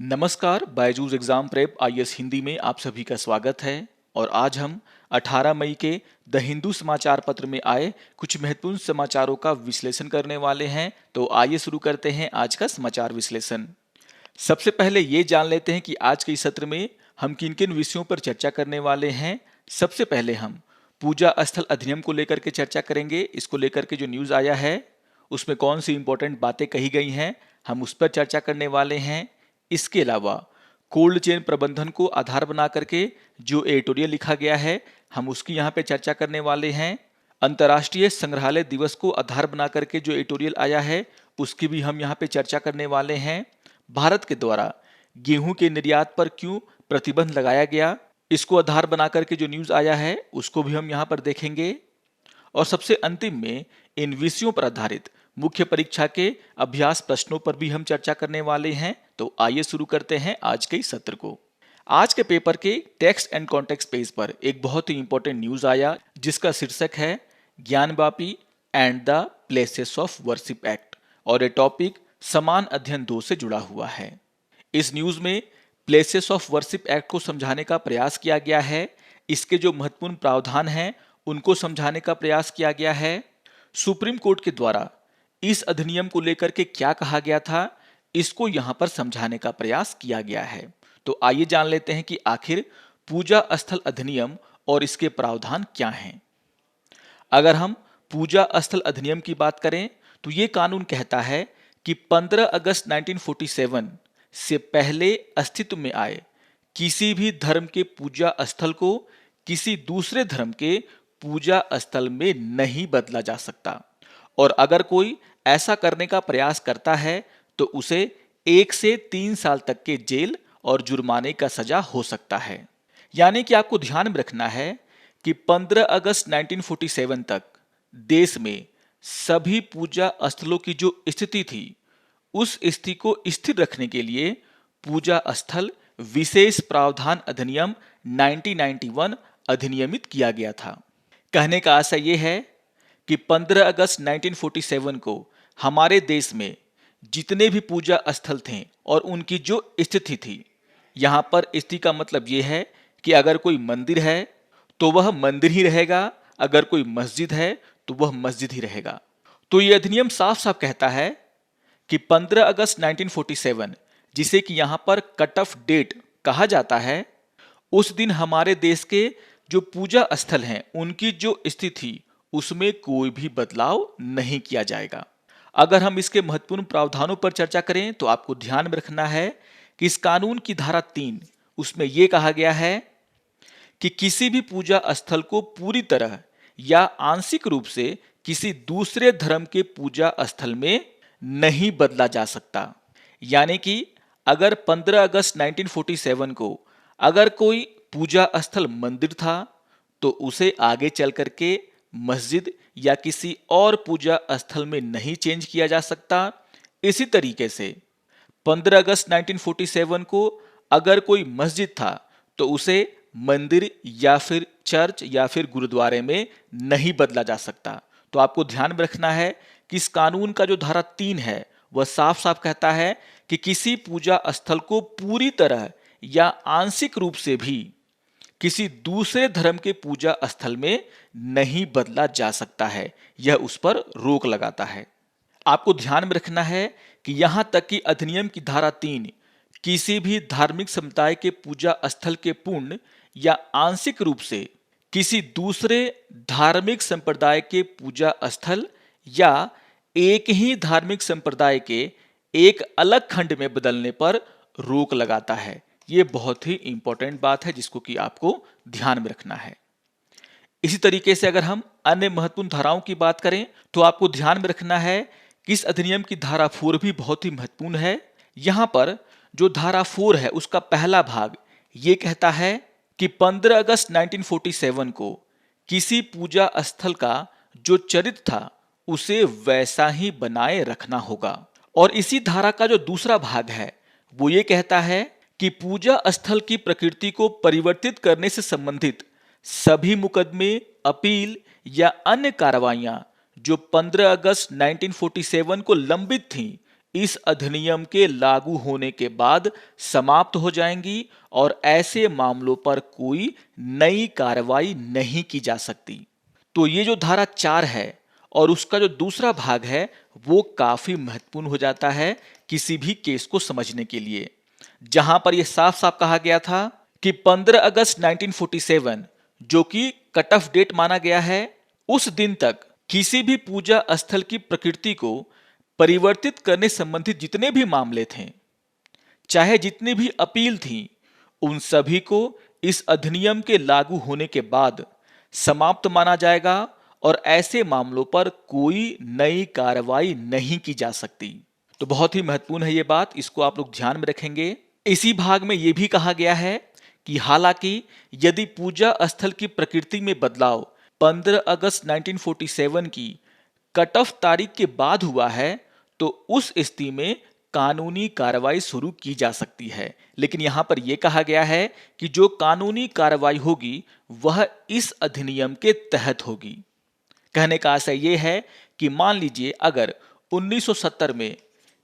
नमस्कार, Byju's exam prep IAS Hindi में आप सभी का स्वागत है। और आज हम 18 मई के द हिंदू समाचार पत्र में आए कुछ महत्वपूर्ण समाचारों का विश्लेषण करने वाले हैं। तो आइए शुरू करते हैं आज का समाचार विश्लेषण। सबसे पहले ये जान लेते हैं कि आज के इस सत्र में हम किन किन विषयों पर चर्चा करने वाले हैं। सबसे पहले हम पूजा स्थल अधिनियम को लेकर के चर्चा करेंगे। इसको लेकर के जो न्यूज़ आया है उसमें कौन सी इंपॉर्टेंट बातें कही गई हैं, हम उस पर चर्चा करने वाले हैं। इसके अलावा कोल्ड चेन प्रबंधन को आधार बना करके जो एडिटोरियल लिखा गया है हम उसकी यहाँ पे चर्चा करने वाले हैं। अंतर्राष्ट्रीय संग्रहालय दिवस को आधार बना करके जो एडिटोरियल आया है उसकी भी हम यहाँ पे चर्चा करने वाले हैं। भारत के द्वारा गेहूं के निर्यात पर क्यों प्रतिबंध लगाया गया, इसको आधार बना करके जो न्यूज़ आया है उसको भी हम यहाँ पर देखेंगे। और सबसे अंतिम में इन विषयों पर आधारित मुख्य परीक्षा के अभ्यास प्रश्नों पर भी हम चर्चा करने वाले हैं। तो आइए शुरू करते हैं आज के इस सत्र को। आज के पेपर के टेक्स्ट एंड कॉन्टेक्स्ट पेज पर एक बहुत ही इंपॉर्टेंट न्यूज़ आया जिसका शीर्षक है Gyanvapi and the places of worship act, और ये टॉपिक समान अध्ययन 2 से जुड़ा हुआ है। इस न्यूज़ में प्लेसेस ऑफ वर्शिप एक्ट को समझाने का प्रयास किया गया है। इसके जो महत्वपूर्ण प्रावधान हैं उनको समझाने का प्रयास किया गया है। सुप्रीम कोर्ट के द्वारा इस अधिनियम को लेकर के क्या कहा गया था इसको यहां पर समझाने का प्रयास किया गया है। तो आइए जान लेते हैं कि आखिर पूजा स्थल अधिनियम और इसके प्रावधान क्या हैं। अगर हम पूजा स्थल अधिनियम की बात करें तो ये कानून कहता है कि 15 अगस्त 1947 से पहले अस्तित्व में आए किसी भी धर्म के पूजा स्थल को किसी दूसरे धर्म के पूजा स्थल में नहीं बदला जा सकता, और अगर कोई ऐसा करने का प्रयास करता है तो उसे 1 से 3 साल तक के जेल और जुर्माने का सजा हो सकता है। यानी कि आपको ध्यान में रखना है कि 15 अगस्त 1947 तक देश में सभी पूजा स्थलों की जो स्थिति थी उस स्थिति को स्थिर रखने के लिए पूजा स्थल विशेष प्रावधान अधिनियम 1991 अधिनियमित किया गया था। कहने का आशय यह है कि 15 अगस्त 1947 को हमारे देश में जितने भी पूजा स्थल थे और उनकी जो स्थिति थी, यहाँ पर स्थिति का मतलब ये है कि अगर कोई मंदिर है तो वह मंदिर ही रहेगा, अगर कोई मस्जिद है तो वह मस्जिद ही रहेगा। तो ये अधिनियम साफ साफ कहता है कि 15 अगस्त 1947 जिसे कि यहाँ पर कट ऑफ डेट कहा जाता है, उस दिन हमारे देश के जो पूजा स्थल हैं उनकी जो स्थिति उसमें कोई भी बदलाव नहीं किया जाएगा। अगर हम इसके महत्वपूर्ण प्रावधानों पर चर्चा करें तो आपको ध्यान में रखना है कि इस कानून की धारा 3 उसमें यह कहा गया है कि किसी भी पूजा स्थल को पूरी तरह या आंशिक रूप से किसी दूसरे धर्म के पूजा स्थल में नहीं बदला जा सकता। यानी कि अगर 15 अगस्त 1947 को अगर कोई पूजा स्थल मंदिर था तो उसे आगे चल करके मस्जिद या किसी और पूजा स्थल में नहीं चेंज किया जा सकता। इसी तरीके से 15 अगस्त 1947 को अगर कोई मस्जिद था तो उसे मंदिर या फिर चर्च या फिर गुरुद्वारे में नहीं बदला जा सकता। तो आपको ध्यान में रखना है कि इस कानून का जो धारा 3 है वह साफ साफ कहता है कि किसी पूजा स्थल को पूरी तरह या आंशिक रूप से भी किसी दूसरे धर्म के पूजा स्थल में नहीं बदला जा सकता है, यह उस पर रोक लगाता है। आपको ध्यान में रखना है कि यहां तक कि अधिनियम की धारा 3 किसी भी धार्मिक समुदाय के पूजा स्थल के पूर्ण या आंशिक रूप से किसी दूसरे धार्मिक संप्रदाय के पूजा स्थल या एक ही धार्मिक संप्रदाय के एक अलग खंड में बदलने पर रोक लगाता है। ये बहुत ही इंपॉर्टेंट बात है जिसको कि आपको ध्यान में रखना है। इसी तरीके से अगर हम अन्य महत्वपूर्ण धाराओं की बात करें तो आपको ध्यान में रखना है कि इस अधिनियम की धारा 4 भी बहुत ही महत्वपूर्ण है। यहाँ पर जो धारा 4 है उसका पहला भाग ये कहता है कि 15 अगस्त 1947 को किसी पूजा स्थल का जो चरित्र था उसे वैसा ही बनाए रखना होगा। और इसी धारा का जो दूसरा भाग है वो ये कहता है कि पूजा स्थल की प्रकृति को परिवर्तित करने से संबंधित सभी मुकदमे, अपील या अन्य कार्रवाइयां जो 15 अगस्त 1947 को लंबित थीं, इस अधिनियम के लागू होने के बाद समाप्त हो जाएंगी और ऐसे मामलों पर कोई नई कार्रवाई नहीं की जा सकती। तो ये जो धारा 4 है और उसका जो दूसरा भाग है वो काफी महत्वपूर्ण हो जाता है किसी भी केस को समझने के लिए, जहां पर यह साफ साफ कहा गया था कि 15 अगस्त 1947 जो कि कट ऑफ डेट माना गया है, उस दिन तक किसी भी पूजा स्थल की प्रकृति को परिवर्तित करने संबंधित जितने भी मामले थे, चाहे जितनी भी अपील थी, उन सभी को इस अधिनियम के लागू होने के बाद समाप्त माना जाएगा और ऐसे मामलों पर कोई नई कार्रवाई नहीं की जा सकती। तो बहुत ही महत्वपूर्ण है ये बात, इसको आप लोग ध्यान में रखेंगे। इसी भाग में यह भी कहा गया है कि हालांकि यदि पूजा स्थल की प्रकृति में बदलाव 15 अगस्त 1947 की कट ऑफ तारीख के बाद हुआ है तो उस स्थिति में कानूनी कार्रवाई शुरू की जा सकती है। लेकिन यहां पर यह कहा गया है कि जो कानूनी कार्रवाई होगी वह इस अधिनियम के तहत होगी। कहने का आशय यह है कि मान लीजिए अगर 1970 में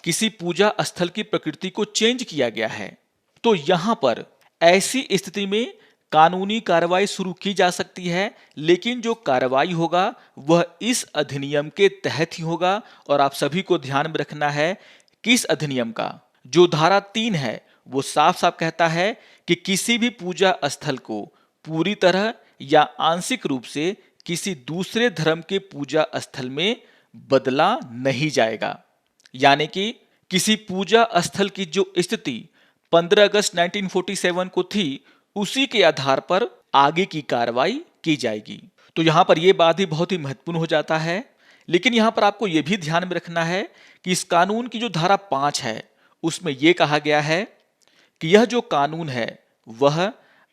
किसी पूजा स्थल की प्रकृति को चेंज किया गया है तो यहां पर ऐसी स्थिति में कानूनी कार्रवाई शुरू की जा सकती है, लेकिन जो कार्रवाई होगा वह इस अधिनियम के तहत ही होगा। और आप सभी को ध्यान में रखना है कि इस अधिनियम का जो धारा 3 है वो साफ साफ कहता है कि किसी भी पूजा स्थल को पूरी तरह या आंशिक रूप से किसी दूसरे धर्म के पूजा स्थल में बदला नहीं जाएगा। यानी कि किसी पूजा स्थल की जो स्थिति 15 अगस्त 1947 को थी उसी के आधार पर आगे की कार्रवाई की जाएगी। तो यहां पर यह बात ही बहुत ही महत्वपूर्ण हो जाता है। लेकिन यहां पर आपको यह भी ध्यान में रखना है कि इस कानून की जो धारा 5 है उसमें यह कहा गया है कि यह जो कानून है वह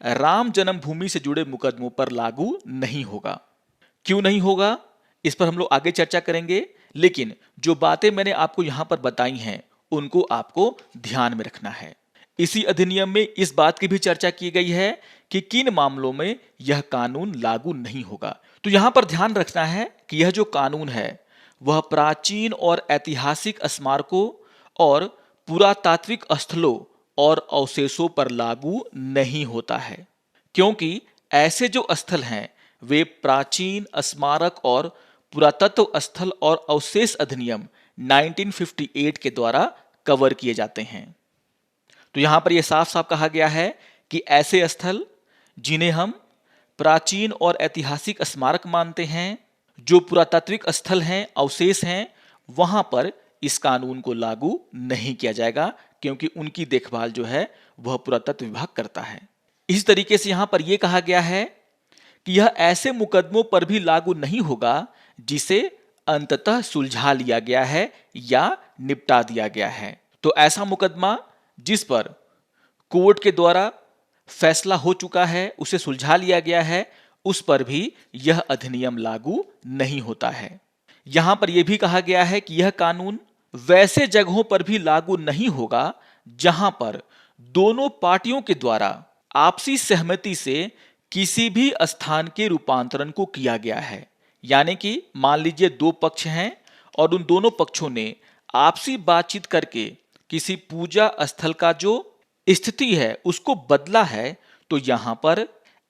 राम जन्मभूमि से जुड़े मुकदमों पर लागू नहीं होगा। क्यों नहीं होगा इस पर हम लोग आगे चर्चा करेंगे, लेकिन जो बातें मैंने आपको यहां पर बताई हैं उनको आपको ध्यान में रखना है। इसी अधिनियम में इस बात की भी चर्चा की गई है कि किन मामलों में यह कानून लागू नहीं होगा। तो यहां पर ध्यान रखना है कि यह जो कानून है वह प्राचीन और ऐतिहासिक स्मारकों और पुरातात्विक स्थलों और अवशेषों पर लागू नहीं होता है, क्योंकि ऐसे जो स्थल हैं वे प्राचीन स्मारक और पुरातत्व स्थल और अवशेष अधिनियम 1958 के द्वारा कवर किए जाते हैं। तो यहां पर यह साफ साफ कहा गया है कि ऐसे स्थल जिन्हें हम प्राचीन और ऐतिहासिक स्मारक मानते हैं, जो पुरातात्विक स्थल हैं, अवशेष हैं, वहां पर इस कानून को लागू नहीं किया जाएगा, क्योंकि उनकी देखभाल जो है वह पुरातत्व विभाग करता है। इस तरीके से यहां पर यह कहा गया है कि यह ऐसे मुकदमों पर भी लागू नहीं होगा जिसे अंततः सुलझा लिया गया है या निपटा दिया गया है। तो ऐसा मुकदमा जिस पर कोर्ट के द्वारा फैसला हो चुका है, उसे सुलझा लिया गया है, उस पर भी यह अधिनियम लागू नहीं होता है। यहां पर यह भी कहा गया है कि यह कानून वैसे जगहों पर भी लागू नहीं होगा जहां पर दोनों पार्टियों के द्वारा आपसी सहमति से किसी भी स्थान के रूपांतरण को किया गया है। यानी कि मान लीजिए दो पक्ष हैं और उन दोनों पक्षों ने आपसी बातचीत करके किसी पूजा स्थल का जो स्थिति है उसको बदला है, तो यहां पर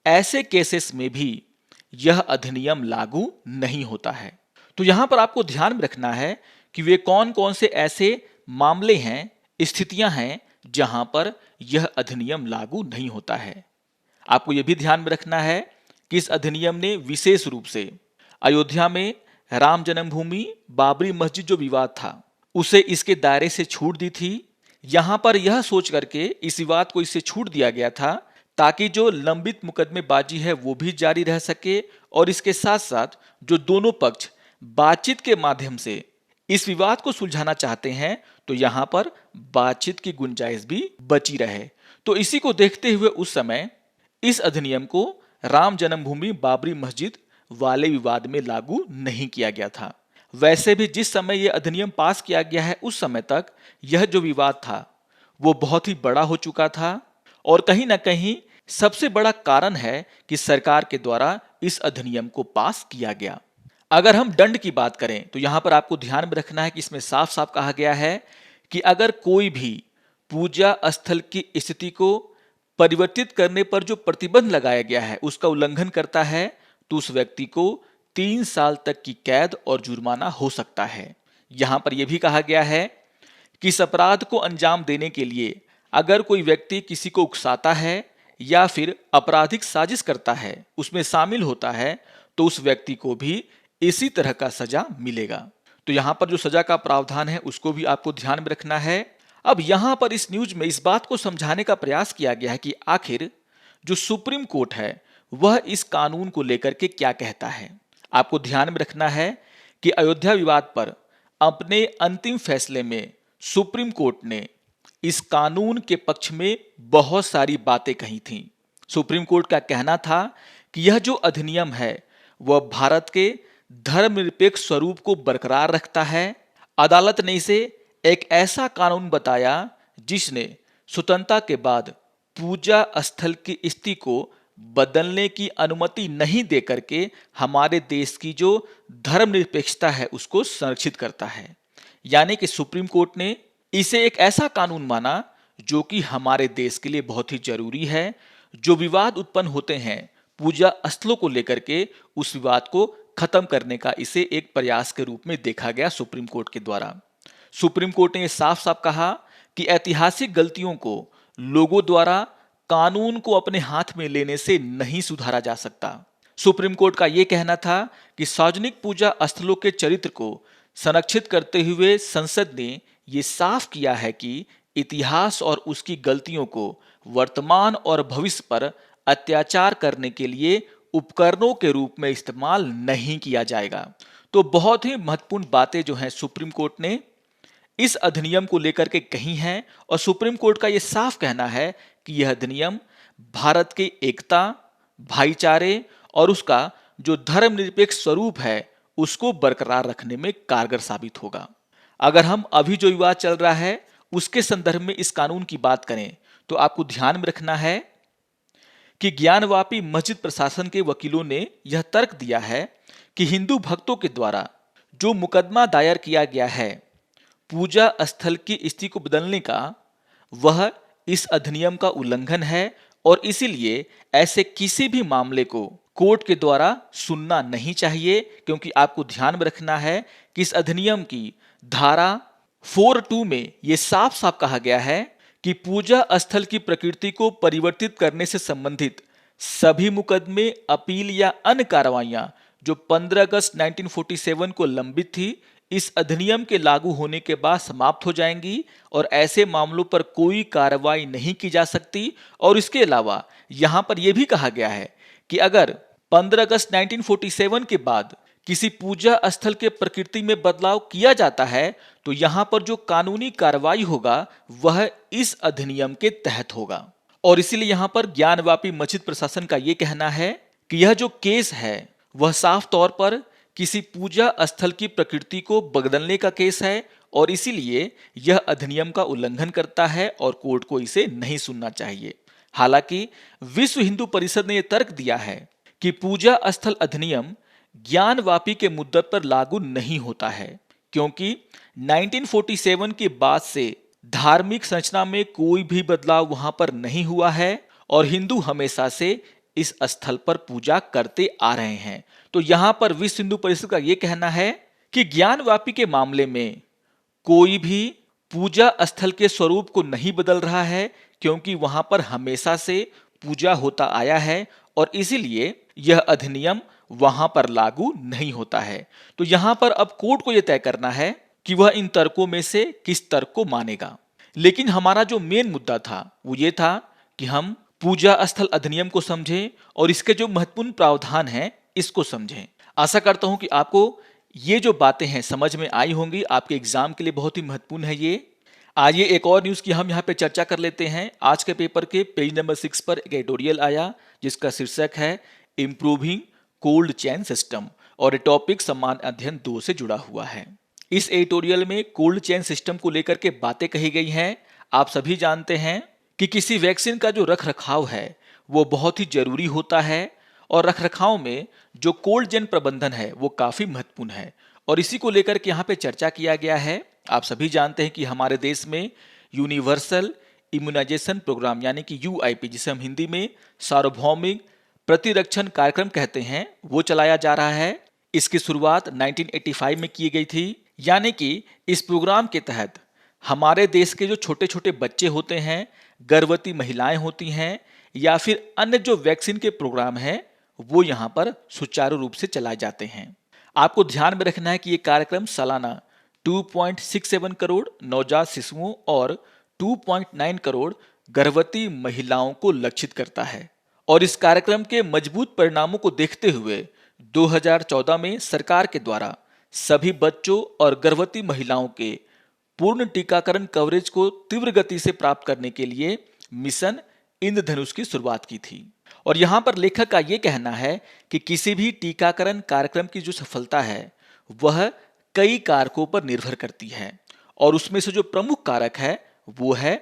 ऐसे केसेस में भी यह अधिनियम लागू नहीं होता है। तो यहां पर आपको ध्यान में रखना है कि वे कौन कौन से ऐसे मामले हैं, स्थितियां हैं जहां पर यह अधिनियम लागू नहीं होता है। आपको यह भी ध्यान में रखना है कि इस अधिनियम ने विशेष रूप से अयोध्या में राम जन्मभूमि बाबरी मस्जिद जो विवाद था उसे इसके दायरे से छूट दी थी। यहां पर यह सोच करके इस विवाद को इससे छूट दिया गया था ताकि जो लंबित मुकदमेबाजी है वो भी जारी रह सके, और इसके साथ साथ जो दोनों पक्ष बातचीत के माध्यम से इस विवाद को सुलझाना चाहते हैं तो यहां पर बातचीत की गुंजाइश भी बची रहे। तो इसी को देखते हुए उस समय इस अधिनियम को राम जन्मभूमि बाबरी मस्जिद वाले विवाद में लागू नहीं किया गया था। वैसे भी जिस समय यह अधिनियम पास किया गया है उस समय तक यह जो विवाद था वो बहुत ही बड़ा हो चुका था, और कहीं ना कहीं सबसे बड़ा कारण है कि सरकार के द्वारा इस अधिनियम को पास किया गया। अगर हम दंड की बात करें तो यहां पर आपको ध्यान में रखना है कि इसमें साफ साफ कहा गया है कि अगर कोई भी पूजा स्थल की स्थिति को परिवर्तित करने पर जो प्रतिबंध लगाया गया है उसका उल्लंघन करता है तो उस व्यक्ति को 3 साल तक की कैद और जुर्माना हो सकता है। यहां पर यह भी कहा गया है कि इस अपराध को अंजाम देने के लिए अगर कोई व्यक्ति किसी को उकसाता है या फिर आपराधिक साजिश करता है, उसमें शामिल होता है, तो उस व्यक्ति को भी इसी तरह का सजा मिलेगा। तो यहां पर जो सजा का प्रावधान है उसको भी आपको ध्यान में रखना है। अब यहां पर इस न्यूज में इस बात को समझाने का प्रयास किया गया है कि आखिर जो सुप्रीम कोर्ट है वह इस कानून को लेकर के क्या कहता है। आपको ध्यान में रखना है कि अयोध्या विवाद पर अपने अंतिम फैसले में सुप्रीम कोर्ट ने इस कानून के पक्ष में बहुत सारी बातें कही थीं। सुप्रीम कोर्ट का कहना था कि यह जो अधिनियम है वह भारत के धर्मनिरपेक्ष स्वरूप को बरकरार रखता है। अदालत ने इसे एक ऐसा कानून बताया जिसने स्वतंत्रता के बाद पूजा स्थल की स्थिति को बदलने की अनुमति नहीं देकर के हमारे देश की जो धर्मनिरपेक्षता है उसको संरक्षित करता है। यानी कि सुप्रीम कोर्ट ने इसे एक ऐसा कानून माना जो कि हमारे देश के लिए बहुत ही जरूरी है। जो विवाद उत्पन्न होते हैं पूजा स्थलों को लेकर के, उस विवाद को खत्म करने का इसे एक प्रयास के रूप में देखा गया सुप्रीम कोर्ट के द्वारा। सुप्रीम कोर्ट ने साफ साफ कहा कि ऐतिहासिक गलतियों को लोगों द्वारा कानून को अपने हाथ में लेने से नहीं सुधारा जा सकता। सुप्रीम कोर्ट का यह कहना था कि सार्वजनिक पूजा स्थलों के चरित्र को संरक्षित करते हुए संसद ने यह साफ किया है कि इतिहास और उसकी गलतियों को वर्तमान और भविष्य पर अत्याचार करने के लिए उपकरणों के रूप में इस्तेमाल नहीं किया जाएगा। तो बहुत ही महत्वपूर्ण बातें जो हैं सुप्रीम कोर्ट ने इस अधिनियम को लेकर के कही हैं और सुप्रीम कोर्ट का यह साफ कहना है कि यह अधिनियम भारत के एकता, भाईचारे और उसका जो धर्मनिरपेक्ष स्वरूप है उसको बरकरार रखने में कारगर साबित होगा। अगर हम अभी जो विवाद चल रहा है उसके संदर्भ में इस कानून की बात करें तो आपको ध्यान में रखना है कि ज्ञानवापी मस्जिद प्रशासन के वकीलों ने यह तर्क दिया है कि हिंदू भक्तों के द्वारा जो मुकदमा दायर किया गया है पूजा स्थल की स्थिति को बदलने का, वह इस अधिनियम का उल्लंघन है और इसीलिए ऐसे किसी भी मामले को कोर्ट के द्वारा सुनना नहीं चाहिए। क्योंकि आपको ध्यान में रखना है कि इस अधिनियम की धारा 4(2) में यह साफ साफ कहा गया है कि पूजा स्थल की प्रकृति को परिवर्तित करने से संबंधित सभी मुकदमे, अपील या अन्य कार्रवाइयां जो 15 अगस्त 1947 को लंबित थी इस अधिनियम के लागू होने के बाद समाप्त हो जाएंगी और ऐसे मामलों पर कोई कार्रवाई नहीं की जा सकती। और इसके अलावा यहां पर यह भी कहा गया है कि अगर 15 अगस्त 1947 के बाद किसी पूजा स्थल के प्रकृति में बदलाव किया जाता है तो यहां पर जो कानूनी कार्रवाई होगा वह इस अधिनियम के तहत होगा। और इसीलिए यहां पर ज्ञानवापी मस्जिद प्रशासन का यह कहना है कि यह जो केस है वह साफ तौर पर किसी पूजा स्थल की प्रकृति को बदलने का केस है और इसीलिए यह अधिनियम का उल्लंघन करता है और कोर्ट को इसे नहीं सुनना चाहिए। हालांकि विश्व हिंदू परिषद ने यह तर्क दिया है कि पूजा स्थल अधिनियम ज्ञानवापी के मुद्दे पर लागू नहीं होता है क्योंकि 1947 के बाद से धार्मिक संरचना में कोई भी बदलाव वहां पर नहीं हुआ है और हिंदू हमेशा से इस स्थल पर पूजा करते आ रहे हैं। तो यहां पर विश्व हिंदू परिषद का यह कहना है कि ज्ञानवापी के मामले में कोई भी पूजा स्थल के स्वरूप को नहीं बदल रहा है क्योंकि वहां पर हमेशा से पूजा होता आया है और इसीलिए यह अधिनियम वहां पर लागू नहीं होता है। तो यहां पर अब कोर्ट को यह तय करना है कि वह इन तर्कों में से किस तर्क को मानेगा। लेकिन हमारा जो मेन मुद्दा था वो ये था कि हम पूजा स्थल अधिनियम को समझें और इसके जो महत्वपूर्ण प्रावधान हैं इसको समझें। आशा करता हूं कि आपको ये जो बातें हैं समझ में आई होंगी, आपके एग्जाम के लिए बहुत ही महत्वपूर्ण है ये। आइए एक और न्यूज की हम यहाँ पे चर्चा कर लेते हैं। आज के पेपर के पेज नंबर 6 पर एक एडिटोरियल आया जिसका शीर्षक है इम्प्रूविंग कोल्ड चेन सिस्टम और ये टॉपिक समान अध्ययन 2 से जुड़ा हुआ है। इस एडिटोरियल में कोल्ड चेन सिस्टम को लेकर के बातें कही गई हैं। आप सभी जानते हैं कि किसी वैक्सीन का जो रख रखाव है वो बहुत ही जरूरी होता है और रख रखाव में जो कोल्ड चेन प्रबंधन है वो काफी महत्वपूर्ण है और इसी को लेकर के यहाँ पे चर्चा किया गया है। आप सभी जानते हैं कि हमारे देश में यूनिवर्सल इम्यूनाइजेशन प्रोग्राम यानी कि यूआईपी, जिसे हम हिंदी में सार्वभौमिक प्रतिरक्षण कार्यक्रम कहते हैं, वो चलाया जा रहा है। इसकी शुरुआत 1985 में की गई थी। यानी कि इस प्रोग्राम के तहत हमारे देश के जो छोटे छोटे बच्चे होते हैं, गर्भवती महिलाएं होती हैं, या फिर अन्य जो वैक्सीन के प्रोग्राम हैं, वो यहाँ पर सुचारू रूप से चलाए जाते हैं। आपको ध्यान में रखना है कि ये कार्यक्रम सालाना 2.67 करोड़ नवजात शिशुओं और 2.9 करोड़ गर्भवती महिलाओं को लक्षित करता है। और इस कार्यक्रम के मजबूत परिणामों को देखते हुए 2014 में सरकार के द्वारा सभी बच्चों और गर्भवती महिलाओं के पूर्ण टीकाकरण कवरेज को तीव्र गति से प्राप्त करने के लिए मिशन इंद्रधनुष की शुरुआत की थी। और यहाँ पर लेखक का ये कहना है कि किसी भी टीकाकरण कार्यक्रम की जो सफलता है वह कई कारकों पर निर्भर करती है, और उसमें से जो प्रमुख कारक है वो है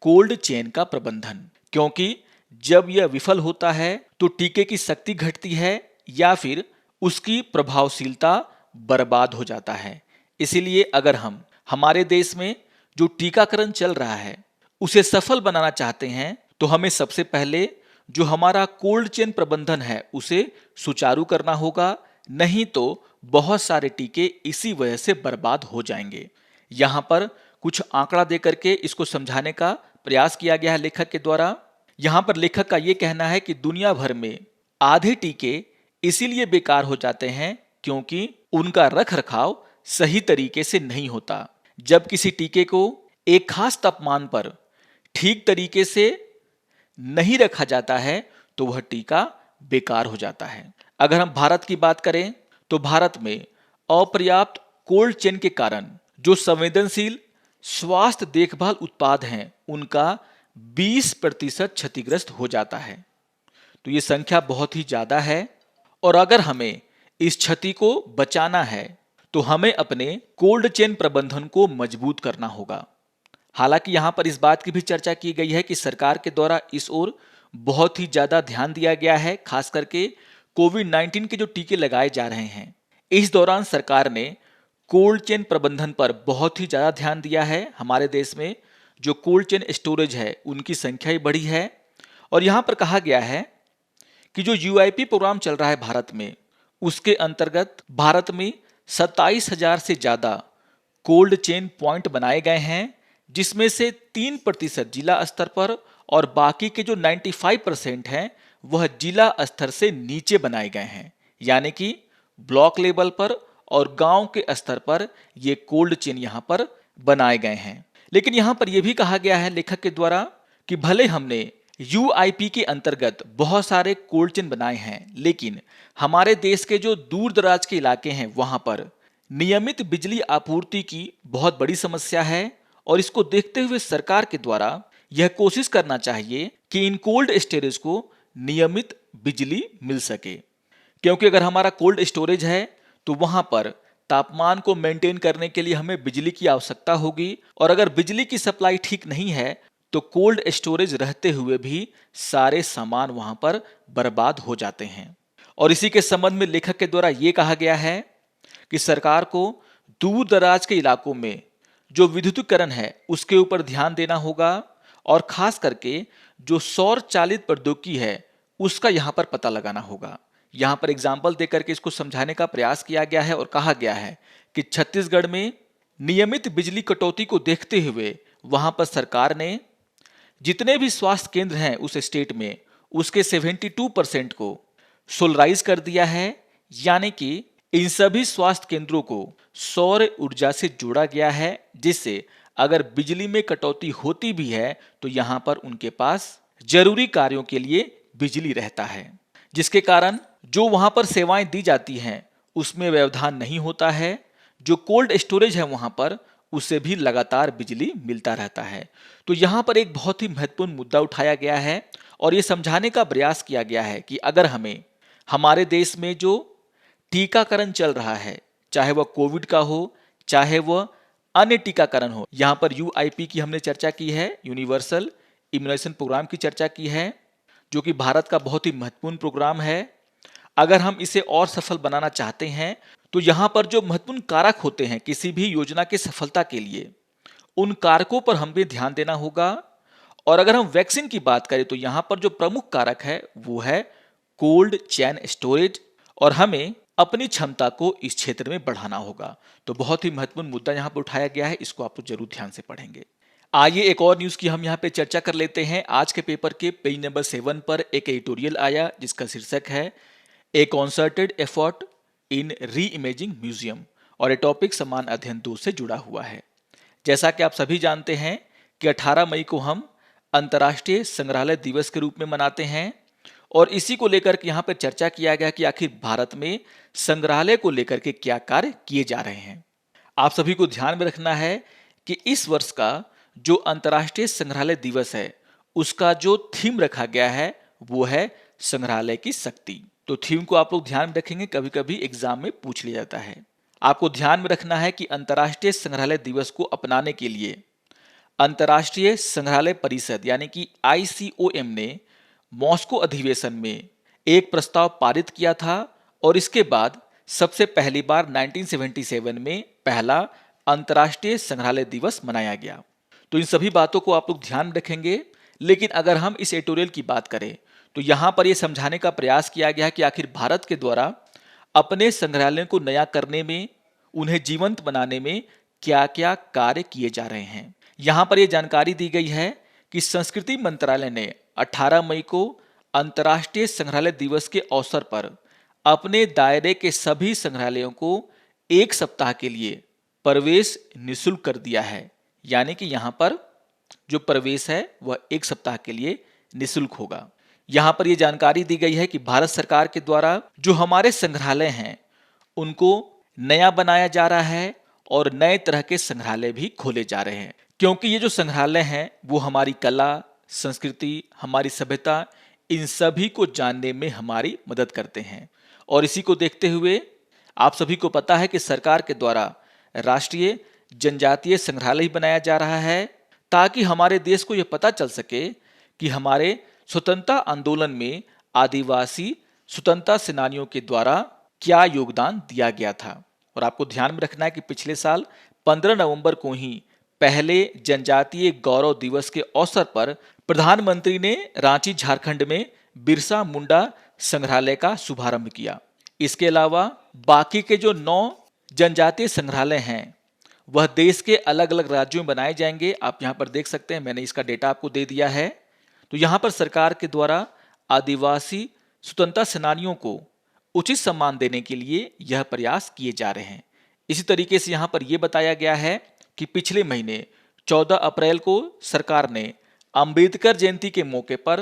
कोल्ड चेन का प्रबंधन। क्योंकि जब यह विफल होता है तो टीके की शक्ति घटती है या फिर उसकी प्रभावशीलता बर्बाद हो जाता है। इसीलिए अगर हम हमारे देश में जो टीकाकरण चल रहा है उसे सफल बनाना चाहते हैं तो हमें सबसे पहले जो हमारा कोल्ड चेन प्रबंधन है उसे सुचारू करना होगा, नहीं तो बहुत सारे टीके इसी वजह से बर्बाद हो जाएंगे। यहाँ पर कुछ आंकड़ा दे करके इसको समझाने का प्रयास किया गया है लेखक के द्वारा। यहाँ पर लेखक का ये कहना है कि दुनिया भर में आधे टीके इसीलिए बेकार हो जाते हैं क्योंकि उनका रख रखाव सही तरीके से नहीं होता। जब किसी टीके को एक खास तापमान पर ठीक तरीके से नहीं रखा जाता है तो वह टीका बेकार हो जाता है। अगर हम भारत की बात करें तो भारत में अपर्याप्त कोल्ड चेन के कारण जो संवेदनशील स्वास्थ्य देखभाल उत्पाद हैं उनका 20% क्षतिग्रस्त हो जाता है। तो ये संख्या बहुत ही ज्यादा है, और अगर हमें इस क्षति को बचाना है तो हमें अपने कोल्ड चेन प्रबंधन को मजबूत करना होगा। हालांकि यहाँ पर इस बात की भी चर्चा की गई है कि सरकार के द्वारा इस ओर बहुत ही ज्यादा ध्यान दिया गया है, खास करके कोविड-19 के जो टीके लगाए जा रहे हैं इस दौरान सरकार ने कोल्ड चेन प्रबंधन पर बहुत ही ज्यादा ध्यान दिया है। हमारे देश में जो कोल्ड चेन स्टोरेज है उनकी संख्या ही बढ़ी है, और यहाँ पर कहा गया है कि जो यूआईपी प्रोग्राम चल रहा है भारत में, उसके अंतर्गत भारत में 27,000 से ज्यादा कोल्ड चेन पॉइंट बनाए गए हैं, जिसमें से 3% जिला स्तर पर और बाकी के जो 95% हैं वह जिला स्तर से नीचे बनाए गए हैं। यानी कि ब्लॉक लेवल पर और गांव के स्तर पर ये कोल्ड चेन यहाँ पर बनाए गए हैं। लेकिन यहाँ पर यह भी कहा गया है लेखक के द्वारा कि भले हमने यूआईपी के अंतर्गत बहुत सारे कोल्ड चेन बनाए हैं, लेकिन हमारे देश के जो दूर दराज के इलाके हैं वहां पर नियमित बिजली आपूर्ति की बहुत बड़ी समस्या है, और इसको देखते हुए सरकार के द्वारा यह कोशिश करना चाहिए कि इन कोल्ड स्टोरेज को नियमित बिजली मिल सके। क्योंकि अगर हमारा कोल्ड स्टोरेज है तो वहां पर तापमान को मेंटेन करने के लिए हमें बिजली की आवश्यकता होगी, और अगर बिजली की सप्लाई ठीक नहीं है तो कोल्ड स्टोरेज रहते हुए भी सारे सामान वहां पर बर्बाद हो जाते हैं। और इसी के संबंध में लेखक के द्वारा यह कहा गया है कि सरकार को दूर दराज के इलाकों में जो विद्युतीकरण है उसके ऊपर ध्यान देना होगा, और खास करके जो सौर चालित प्रौद्योगिकी है उसका यहाँ पर पता लगाना होगा। यहाँ पर एग्जाम्पल देकर के इसको समझाने का प्रयास किया गया है, और कहा गया है कि छत्तीसगढ़ में नियमित बिजली कटौती को देखते हुए वहां पर सरकार ने जितने भी स्वास्थ्य केंद्र हैं उस स्टेट में उसके 72% को सोलराइज कर दिया है। यानी कि इन सभी स्वास्थ्य केंद्रों को सौर ऊर्जा से जोड़ा गया है, जिससे अगर बिजली में कटौती होती भी है तो यहाँ पर उनके पास जरूरी कार्यों के लिए बिजली रहता है, जिसके कारण जो वहां पर सेवाएं दी जाती हैं उसमें व्यवधान नहीं होता है। जो कोल्ड स्टोरेज है वहां पर उसे भी लगातार बिजली मिलता रहता है। तो यहाँ पर एक बहुत ही महत्वपूर्ण मुद्दा उठाया गया है, और ये समझाने का प्रयास किया गया है कि अगर हमें हमारे देश में जो टीकाकरण चल रहा है, चाहे वह कोविड का हो चाहे वह अन्य टीकाकरण हो, यहाँ पर यूआईपी की हमने चर्चा की है, यूनिवर्सल इम्यूनाइजेशन प्रोग्राम की चर्चा की है, जो कि भारत का बहुत ही महत्वपूर्ण प्रोग्राम है। अगर हम इसे और सफल बनाना चाहते हैं तो यहाँ पर जो महत्वपूर्ण कारक होते हैं किसी भी योजना की सफलता के लिए, उन कारकों पर हमें ध्यान देना होगा। और अगर हम वैक्सीन की बात करें तो यहाँ पर जो प्रमुख कारक है वो है कोल्ड चेन स्टोरेज, और हमें अपनी क्षमता को इस क्षेत्र में बढ़ाना होगा। तो बहुत ही महत्वपूर्ण मुद्दा यहाँ पर उठाया गया है, इसको आप लोग जरूर ध्यान से पढ़ेंगे। आइए एक और न्यूज की हम यहाँ पे चर्चा कर लेते हैं। आज के पेपर के पेज नंबर 7 पर एक एडिटोरियल आया जिसका शीर्षक है ए कॉन्सर्टेड एफर्ट इन री इमेजिंग म्यूजियम, और ये टॉपिक समान अध्ययन 2 से जुड़ा हुआ है। जैसा कि आप सभी जानते हैं कि 18 मई को हम अंतर्राष्ट्रीय संग्रहालय दिवस के रूप में मनाते हैं, और इसी को लेकर के यहाँ पर चर्चा किया गया कि आखिर भारत में संग्रहालय को लेकर के क्या कार्य किए जा रहे हैं। आप सभी को ध्यान में रखना है कि इस वर्ष का जो अंतर्राष्ट्रीय संग्रहालय दिवस है उसका जो थीम रखा गया है वो है संग्रहालय की शक्ति। तो थीम को आप लोग ध्यान में रखेंगे, कभी कभी एग्जाम में पूछ लिया जाता है। आपको ध्यान में रखना है कि अंतर्राष्ट्रीय संग्रहालय दिवस को अपनाने के लिए अंतर्राष्ट्रीय संग्रहालय परिषद यानी कि ICOM ने मॉस्को अधिवेशन में एक प्रस्ताव पारित किया था, और इसके बाद सबसे पहली बार 1977 में पहला अंतर्राष्ट्रीय संग्रहालय दिवस मनाया गया। तो इन सभी बातों को आप लोग ध्यान रखेंगे। लेकिन अगर हम इस एडिटोरियल की बात करें तो यहाँ पर यह समझाने का प्रयास किया गया कि आखिर भारत के द्वारा अपने संग्रहालयों को नया करने में, उन्हें जीवंत बनाने में क्या क्या कार्य किए जा रहे हैं। यहाँ पर यह जानकारी दी गई है कि संस्कृति मंत्रालय ने 18 मई को अंतर्राष्ट्रीय संग्रहालय दिवस के अवसर पर अपने दायरे के सभी संग्रहालयों को एक सप्ताह के लिए प्रवेश निःशुल्क कर दिया है। यानी कि यहाँ पर जो प्रवेश है वह एक सप्ताह के लिए निःशुल्क होगा। यहाँ पर यह जानकारी दी गई है कि भारत सरकार के द्वारा जो हमारे संग्रहालय हैं उनको नया बनाया जा रहा है, और नए तरह के संग्रहालय भी खोले जा रहे हैं, क्योंकि ये जो संग्रहालय हैं वो हमारी कला, संस्कृति, हमारी सभ्यता, इन सभी को जानने में हमारी मदद करते हैं। और इसी को देखते हुए आप सभी को पता है कि सरकार के द्वारा राष्ट्रीय जनजातीय संग्रहालय बनाया जा रहा है, ताकि हमारे देश को यह पता चल सके कि हमारे स्वतंत्रता आंदोलन में आदिवासी स्वतंत्रता सेनानियों के द्वारा क्या योगदान दिया गया था। और आपको ध्यान में रखना है कि पिछले साल 15 नवंबर को ही पहले जनजातीय गौरव दिवस के अवसर पर प्रधानमंत्री ने रांची झारखंड में बिरसा मुंडा संग्रहालय का शुभारंभ किया। इसके अलावा बाकी के जो 9 जनजातीय संग्रहालय हैं वह देश के अलग अलग राज्यों में बनाए जाएंगे। आप यहाँ पर देख सकते हैं, मैंने इसका डेटा आपको दे दिया है। तो यहाँ पर सरकार के द्वारा आदिवासी स्वतंत्रता सेनानियों को उचित सम्मान देने के लिए यह प्रयास किए जा रहे हैं। इसी तरीके से यहाँ पर यह बताया गया है कि पिछले महीने 14 अप्रैल को सरकार ने अंबेडकर जयंती के मौके पर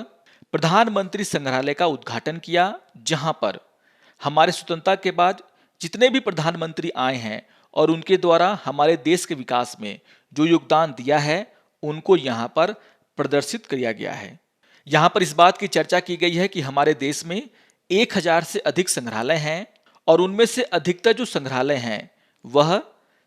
प्रधानमंत्री संग्रहालय का उद्घाटन किया, जहां पर हमारे स्वतंत्रता के बाद जितने भी प्रधानमंत्री आए हैं और उनके द्वारा हमारे देश के विकास में जो योगदान दिया है उनको यहाँ पर प्रदर्शित किया गया है। यहाँ पर इस बात की चर्चा की गई है कि हमारे देश में 1000 से अधिक संग्रहालय हैं, और उनमें से अधिकतर जो संग्रहालय हैं वह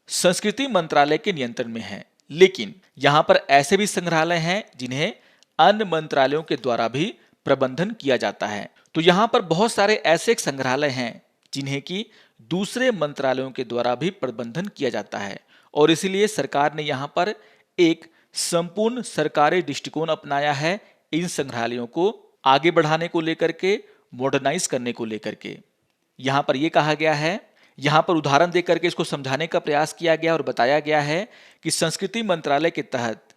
संस्कृति मंत्रालय के नियंत्रण में है। लेकिन यहाँ पर ऐसे भी संग्रहालय हैं जिन्हें अन्य मंत्रालयों के द्वारा भी प्रबंधन किया जाता है। तो यहाँ पर बहुत सारे ऐसे संग्रहालय हैं जिन्हें कि दूसरे मंत्रालयों के द्वारा भी प्रबंधन किया जाता है, और इसीलिए सरकार ने यहाँ पर एक संपूर्ण सरकारी दृष्टिकोण अपनाया है इन संग्रहालयों को आगे बढ़ाने को लेकर के, मॉडर्नाइज करने को लेकर के। यहाँ पर यह कहा गया है, यहाँ पर उदाहरण देकर के इसको समझाने का प्रयास किया गया और बताया गया है कि संस्कृति मंत्रालय के तहत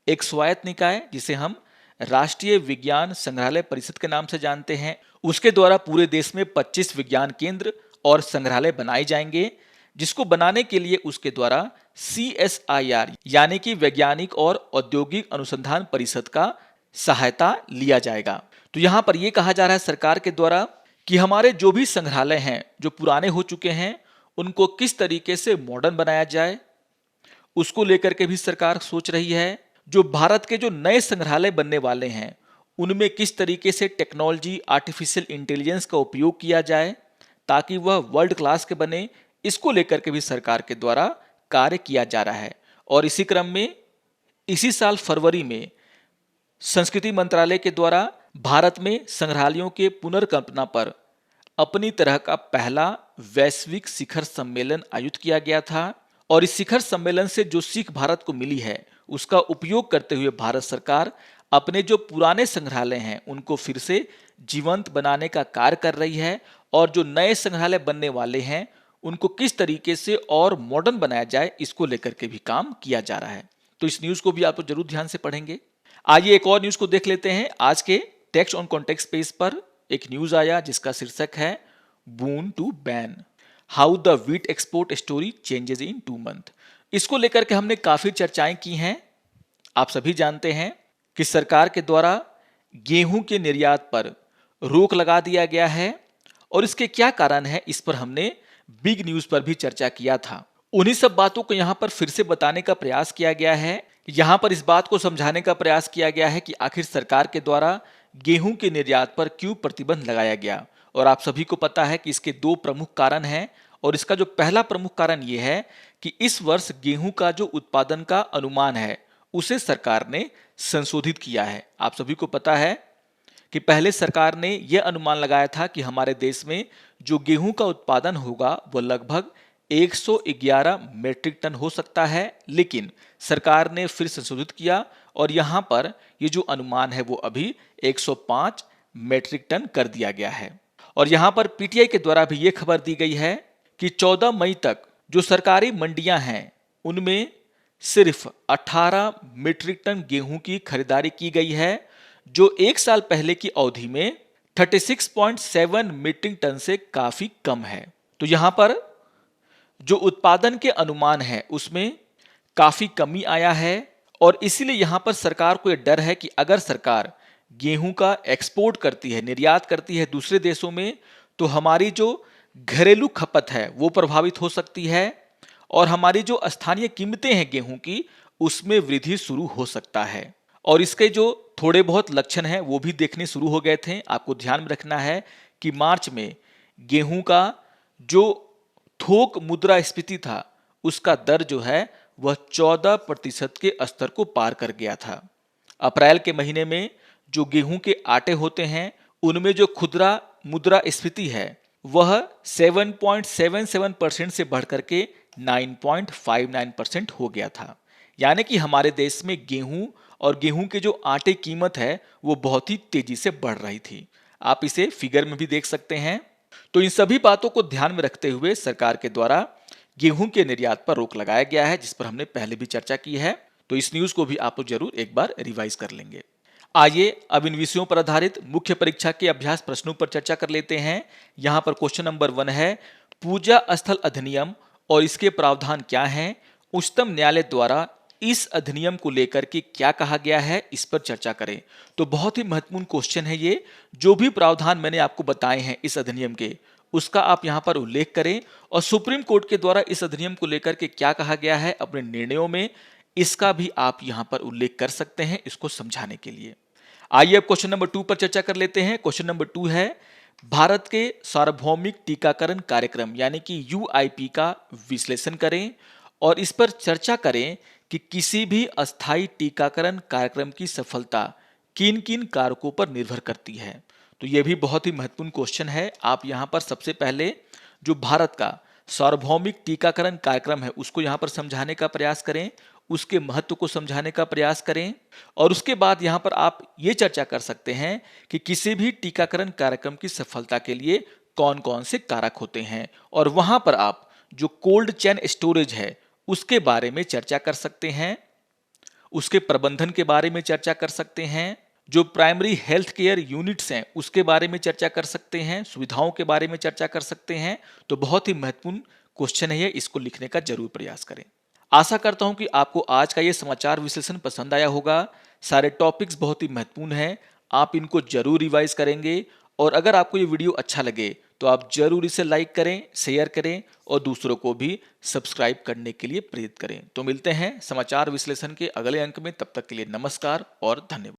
एक स्वायत्त निकाय जिसे हम राष्ट्रीय विज्ञान संग्रहालय परिषद के नाम से जानते हैं, उसके द्वारा पूरे देश में 25 विज्ञान केंद्र और संग्रहालय बनाए जाएंगे, जिसको बनाने के लिए उसके द्वारा CSIR यानी कि वैज्ञानिक और औद्योगिक अनुसंधान परिषद का सहायता लिया जाएगा। तो यहाँ पर यह कहा जा रहा है सरकार के द्वारा कि हमारे जो भी संग्रहालय हैं जो पुराने हो चुके हैं उनको किस तरीके से मॉडर्न बनाया जाए, उसको लेकर के भी सरकार सोच रही है। जो भारत के जो नए संग्रहालय बनने वाले हैं उनमें किस तरीके से टेक्नोलॉजी, आर्टिफिशियल इंटेलिजेंस का उपयोग किया जाए ताकि वह वर्ल्ड क्लास के बने, इसको लेकर के भी सरकार के द्वारा कार्य किया जा रहा है। और इसी क्रम में इसी साल फरवरी में संस्कृति मंत्रालय के द्वारा भारत में संग्रहालयों के पुनर्कल्पना पर अपनी तरह का पहला वैश्विक शिखर सम्मेलन आयोजित किया गया था और इस शिखर सम्मेलन से जो सीख भारत को मिली है उसका उपयोग करते हुए भारत सरकार अपने जो पुराने संग्रहालय हैं उनको फिर से जीवंत बनाने का कार्य कर रही है और जो नए संग्रहालय बनने वाले हैं उनको किस तरीके से और मॉडर्न बनाया जाए इसको लेकर के भी काम किया जा रहा है। तो इस न्यूज को भी आप जरूर ध्यान से पढ़ेंगे। आइए एक और न्यूज को देख लेते हैं। आज के टेक्स्ट ऑन कॉन्टेक्स्ट पेज पर एक न्यूज आया जिसका शीर्षक है boon to ban, how the wheat export story changes in 2 month. इसको लेकर के हमने काफी चर्चाएं की हैं। आप सभी जानते हैं कि सरकार के द्वारा गेहूं के निर्यात पर रोक लगा दिया गया है और इसके क्या कारण है इस पर हमने बिग न्यूज पर भी चर्चा किया था। उन्हीं सब बातों को यहां पर फिर से बताने का प्रयास किया गया है। यहां पर इस बात को समझाने का प्रयास किया गया है कि आखिर सरकार के द्वारा गेहूं के निर्यात पर क्यों प्रतिबंध लगाया गया। और आप सभी को पता है कि इसके 2 प्रमुख कारण हैं और इसका जो पहला प्रमुख कारण यह है कि इस वर्ष गेहूं का जो उत्पादन का अनुमान है उसे सरकार ने संशोधित किया है। आप सभी को पता है कि पहले सरकार ने यह अनुमान लगाया था कि हमारे देश में जो गेहूं का उत्पादन होगा वो लगभग 111 मीट्रिक टन हो सकता है, लेकिन सरकार ने फिर संशोधित किया और यहां पर ये जो अनुमान है वो अभी 105 मीट्रिक टन कर दिया गया है। और यहां पर पीटीआई के द्वारा भी ये खबर दी गई है कि 14 मई तक जो सरकारी मंडियां हैं उनमें सिर्फ 18 मीट्रिक टन गेहूं की खरीदारी की गई है, जो एक साल पहले की अवधि में 36.7 मीट्रिक टन से काफी कम है। तो यहां पर जो उत्पादन के अनुमान है उसमें काफी कमी आया है और इसीलिए यहां पर सरकार को यह डर है कि अगर सरकार गेहूं का एक्सपोर्ट करती है, निर्यात करती है दूसरे देशों में, तो हमारी जो घरेलू खपत है वो प्रभावित हो सकती है और हमारी जो स्थानीय कीमतें हैं गेहूं की उसमें वृद्धि शुरू हो सकता है। और इसके जो थोड़े बहुत लक्षण हैं वो भी देखने शुरू हो गए थे। आपको ध्यान में रखना है कि मार्च में गेहूं का जो थोक मुद्रास्फीति था उसका दर जो है वह 14% के स्तर को पार कर गया था। अप्रैल के महीने में जो गेहूं के आटे होते हैं उनमें जो खुदरा मुद्रास्फीति है वह 7.77% से बढ़कर के 9.59% हो गया था। यानी कि हमारे देश में गेहूं और गेहूं के जो आटे कीमत है वो बहुत ही तेजी से बढ़ रही थी। आप इसे फिगर में भी देख सकते हैं। तो इन सभी बातों को ध्यान में रखते हुए सरकार के द्वारा गेहूं के निर्यात पर रोक लगाया गया है, जिस पर हमने पहले भी चर्चा की है। तो इस न्यूज को भी आप लोग जरूर एक बार रिवाइज कर लेंगे। आइए अब इन विषयों पर आधारित मुख्य परीक्षा के अभ्यास प्रश्नों पर चर्चा कर लेते हैं। यहां पर क्वेश्चन नंबर 1 है, पूजा स्थल अधिनियम और इसके प्रावधान क्या हैं? उच्चतम न्यायालय द्वारा इस अधिनियम को लेकर के क्या कहा गया है, इस पर चर्चा करें। तो बहुत ही महत्वपूर्ण क्वेश्चन है ये। जो भी प्रावधान मैंने आपको बताए हैं इस अधिनियम के, उसका आप यहां पर उल्लेख करें और सुप्रीम कोर्ट के द्वारा इस अधिनियम को लेकर के क्या कहा गया है अपने निर्णयों में, इसका भी आप यहां पर उल्लेख कर सकते हैं इसको समझाने के लिए। आइए अब क्वेश्चन नंबर 2 पर चर्चा कर लेते हैं। क्वेश्चन नंबर 2 है, भारत के सार्वभौमिक टीकाकरण कार्यक्रम यानी कि यूआईपी का विश्लेषण करें और इस पर चर्चा करें कि किसी भी अस्थायी टीकाकरण कार्यक्रम की सफलता किन किन कारकों पर निर्भर करती है। तो यह भी बहुत ही महत्वपूर्ण क्वेश्चन है। आप यहां पर सबसे पहले जो भारत का सार्वभौमिक टीकाकरण कार्यक्रम है उसको यहां पर समझाने का प्रयास करें, उसके महत्व को समझाने का प्रयास करें और उसके बाद यहां पर आप ये चर्चा कर सकते हैं कि किसी भी टीकाकरण कार्यक्रम की सफलता के लिए कौन कौन से कारक होते हैं और वहां पर आप जो कोल्ड चेन स्टोरेज है उसके बारे में चर्चा कर सकते हैं, उसके प्रबंधन के बारे में चर्चा कर सकते हैं, जो प्राइमरी हेल्थ केयर यूनिट्स हैं उसके बारे में चर्चा कर सकते हैं, सुविधाओं के बारे में चर्चा कर सकते हैं। तो बहुत ही महत्वपूर्ण क्वेश्चन है ये, इसको लिखने का जरूर प्रयास करें। आशा करता हूं कि आपको आज का ये समाचार विश्लेषण पसंद आया होगा। सारे टॉपिक्स बहुत ही महत्वपूर्ण हैं, आप इनको जरूर रिवाइज करेंगे और अगर आपको ये वीडियो अच्छा लगे तो आप जरूर इसे लाइक करें, शेयर करें और दूसरों को भी सब्सक्राइब करने के लिए प्रेरित करें। तो मिलते हैं समाचार विश्लेषण के अगले अंक में, तब तक के लिए नमस्कार और धन्यवाद।